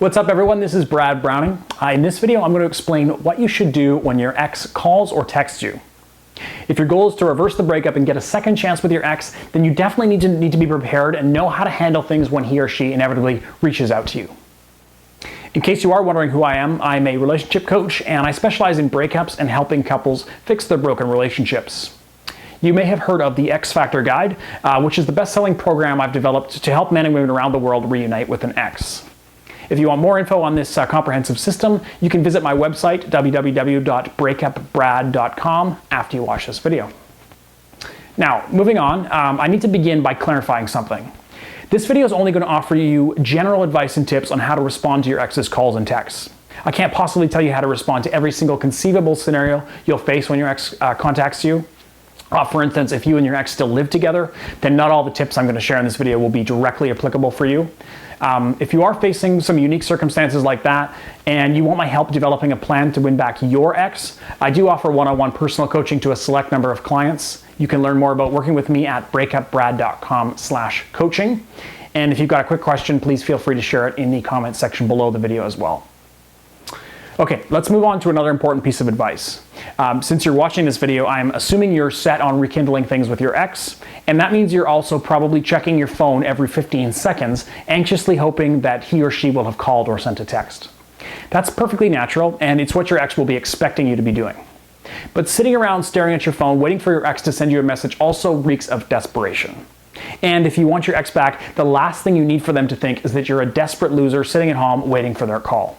What's up everyone, this is Brad Browning. In this video I'm going to explain what you should do when your ex calls or texts you. If your goal is to reverse the breakup and get a second chance with your ex, then you definitely need to be prepared and know how to handle things when he or she inevitably reaches out to you. In case you are wondering who I am a relationship coach and I specialize in breakups and helping couples fix their broken relationships. You may have heard of the X Factor Guide, which is the best-selling program I've developed to help men and women around the world reunite with an ex. If you want more info on this comprehensive system, you can visit my website, www.breakupbrad.com, after you watch this video. Now, moving on, I need to begin by clarifying something. This video is only going to offer you general advice and tips on how to respond to your ex's calls and texts. I can't possibly tell you how to respond to every single conceivable scenario you'll face when your ex contacts you. For instance, if you and your ex still live together, then not all the tips I'm going to share in this video will be directly applicable for you. If you are facing some unique circumstances like that and you want my help developing a plan to win back your ex, I do offer one-on-one personal coaching to a select number of clients. You can learn more about working with me at breakupbrad.com/coaching. And if you've got a quick question, please feel free to share it in the comment section below the video as well. Okay, let's move on to another important piece of advice. Since you're watching this video, I'm assuming you're set on rekindling things with your ex, and that means you're also probably checking your phone every 15 seconds, anxiously hoping that he or she will have called or sent a text. That's perfectly natural, and it's what your ex will be expecting you to be doing. But sitting around staring at your phone, waiting for your ex to send you a message also reeks of desperation. And if you want your ex back, the last thing you need for them to think is that you're a desperate loser sitting at home waiting for their call.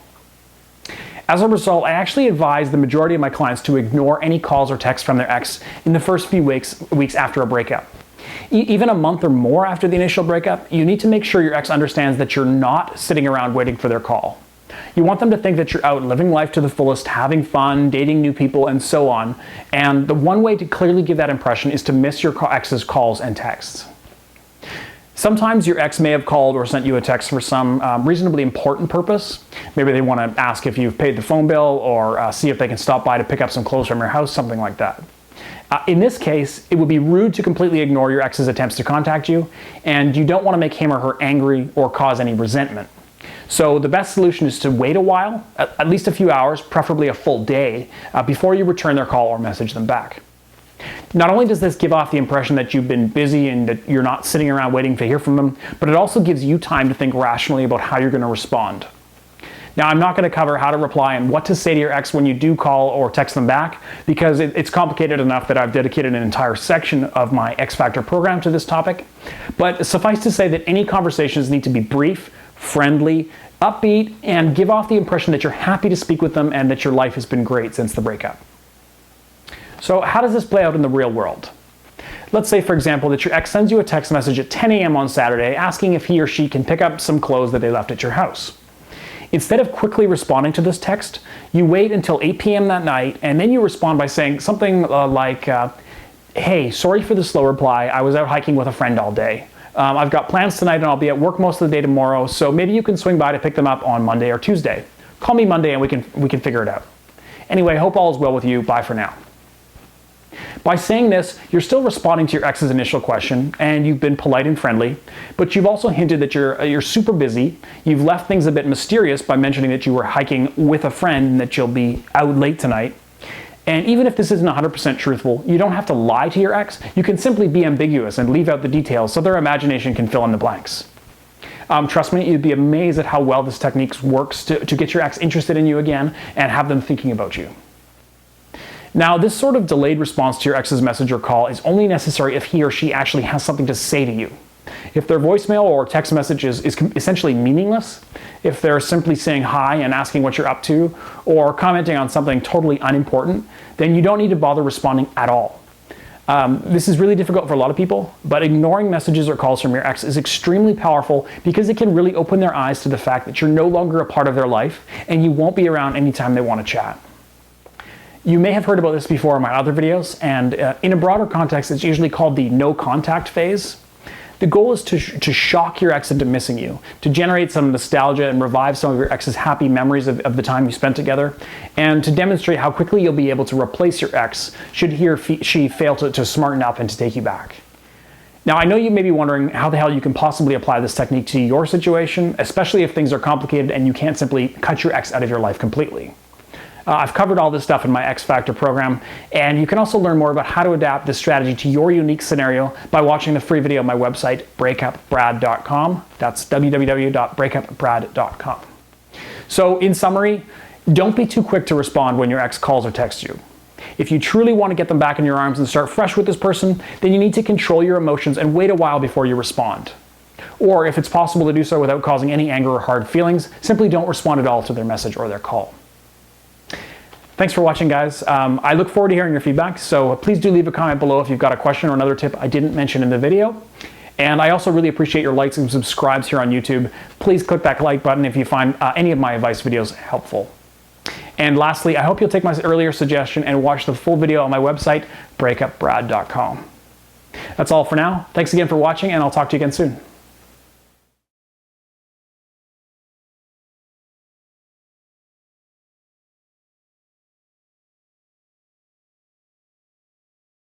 As a result, I actually advise the majority of my clients to ignore any calls or texts from their ex in the first few weeks after a breakup. Even a month or more after the initial breakup, you need to make sure your ex understands that you're not sitting around waiting for their call. You want them to think that you're out living life to the fullest, having fun, dating new people, and so on. And the one way to clearly give that impression is to miss your ex's calls and texts. Sometimes your ex may have called or sent you a text for some reasonably important purpose. Maybe they want to ask if you've paid the phone bill or see if they can stop by to pick up some clothes from your house, something like that. In this case, it would be rude to completely ignore your ex's attempts to contact you, and you don't want to make him or her angry or cause any resentment. So the best solution is to wait a while, at least a few hours, preferably a full day, before you return their call or message them back. Not only does this give off the impression that you've been busy and that you're not sitting around waiting to hear from them, but it also gives you time to think rationally about how you're going to respond. Now, I'm not going to cover how to reply and what to say to your ex when you do call or text them back, because it's complicated enough that I've dedicated an entire section of my X Factor program to this topic. But suffice to say that any conversations need to be brief, friendly, upbeat, and give off the impression that you're happy to speak with them and that your life has been great since the breakup. So how does this play out in the real world? Let's say, for example, that your ex sends you a text message at 10 a.m. on Saturday asking if he or she can pick up some clothes that they left at your house. Instead of quickly responding to this text, you wait until 8 p.m. that night, and then you respond by saying something like, hey, sorry for the slow reply, I was out hiking with a friend all day. I've got plans tonight and I'll be at work most of the day tomorrow, so maybe you can swing by to pick them up on Monday or Tuesday. Call me Monday and we can figure it out. Anyway, hope all is well with you. Bye for now. By saying this, you're still responding to your ex's initial question, and you've been polite and friendly, but you've also hinted that you're super busy. You've left things a bit mysterious by mentioning that you were hiking with a friend and that you'll be out late tonight. And even if this isn't 100% truthful, you don't have to lie to your ex. You can simply be ambiguous and leave out the details so their imagination can fill in the blanks. Trust me, you'd be amazed at how well this technique works to get your ex interested in you again and have them thinking about you. Now, this sort of delayed response to your ex's message or call is only necessary if he or she actually has something to say to you. If their voicemail or text message is essentially meaningless, if they're simply saying hi and asking what you're up to, or commenting on something totally unimportant, then you don't need to bother responding at all. This is really difficult for a lot of people, but ignoring messages or calls from your ex is extremely powerful because it can really open their eyes to the fact that you're no longer a part of their life and you won't be around anytime they want to chat. You may have heard about this before in my other videos, and in a broader context, it's usually called the no contact phase. The goal is to shock your ex into missing you, to generate some nostalgia and revive some of your ex's happy memories of the time you spent together, and to demonstrate how quickly you'll be able to replace your ex should he or she fail to smarten up and to take you back. Now, I know you may be wondering how the hell you can possibly apply this technique to your situation, especially if things are complicated and you can't simply cut your ex out of your life completely. I've covered all this stuff in my X Factor program, and you can also learn more about how to adapt this strategy to your unique scenario by watching the free video on my website, breakupbrad.com. That's www.breakupbrad.com. So, in summary, don't be too quick to respond when your ex calls or texts you. If you truly want to get them back in your arms and start fresh with this person, then you need to control your emotions and wait a while before you respond. Or, if it's possible to do so without causing any anger or hard feelings, simply don't respond at all to their message or their call. Thanks for watching, guys. I look forward to hearing your feedback, so please do leave a comment below if you've got a question or another tip I didn't mention in the video. And I also really appreciate your likes and subscribes here on YouTube. Please click that like button if you find any of my advice videos helpful. And lastly, I hope you'll take my earlier suggestion and watch the full video on my website, breakupbrad.com. That's all for now. Thanks again for watching, and I'll talk to you again soon.